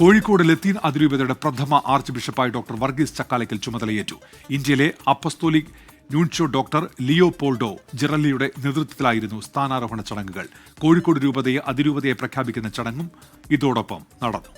കോഴിക്കോട് ലത്തീൻ അതിരൂപതയുടെ പ്രഥമ arch ബിഷപ്പായി doctor Varghese Chakkalakkal ചുമതലയേറ്റു. ഇന്ത്യയിലെ അപ്പസ്തോലിക് ന്യൂൻഷോ ഡോക്ടർ ലിയോപോൾഡോ ജിറല്ലിയുടെ നേതൃത്വത്തിലായിരുന്നു സ്ഥാനാരോഹണ ചടങ്ങുകൾ. കോഴിക്കോട് രൂപതയെ അതിരൂപതയെ പ്രഖ്യാപിക്കുന്ന ചടങ്ങും ഇതോടൊപ്പം നടന്നു.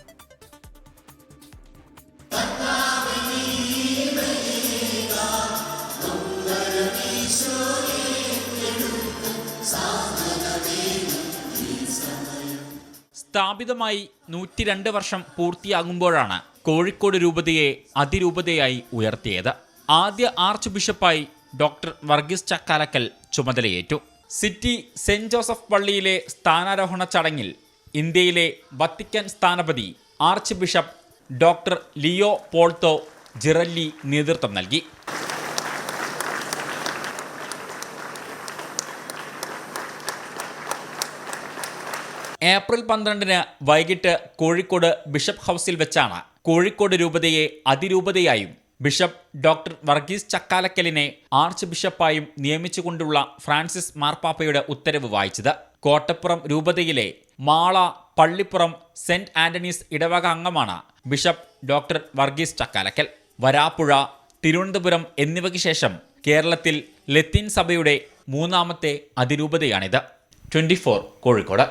സ്ഥാപിതമായി 102 വർഷം പൂർത്തിയാകുമ്പോഴാണ് കോഴിക്കോട് രൂപതയെ അതിരൂപതയായി ഉയർത്തിയത്. ആദ്യ ആർച്ച് ബിഷപ്പായി ഡോക്ടർ വർഗീസ് ചക്കാലക്കൽ ചുമതലയേറ്റു. സിറ്റി സെന്റ് ജോസഫ് പള്ളിയിലെ സ്ഥാനാരോഹണ ചടങ്ങിൽ ഇന്ത്യയിലെ വത്തിക്കാൻ സ്ഥാനപതി archbishop doctor Leopoldo Girelli നേതൃത്വം നൽകി. ഏപ്രിൽ 12 വൈകിട്ട് കോഴിക്കോട് ബിഷപ്പ് ഹൗസിൽ വെച്ചാണ് കോഴിക്കോട് രൂപതയെ അതിരൂപതയായും ബിഷപ്പ് ഡോക്ടർ വർഗീസ് ചക്കാലക്കലിനെ ആർച്ച് ബിഷപ്പായും നിയമിച്ചുകൊണ്ടുള്ള ഫ്രാൻസിസ് മാർപ്പാപ്പയുടെ ഉത്തരവ് വായിച്ചത്. കോട്ടപ്പുറം രൂപതയിലെ മാള, പള്ളിപ്പുറം, സെന്റ് ആന്റണീസ് ഇടവക അംഗമാണ് ബിഷപ്പ് ഡോക്ടർ വർഗീസ് ചക്കാലക്കൽ. വരാപ്പുഴ, തിരുവനന്തപുരം എന്നിവയ്ക്ക് ശേഷം കേരളത്തിൽ ലത്തീൻ സഭയുടെ 3ാമത്തെ അതിരൂപതയാണിത്. 24 കോഴിക്കോട്.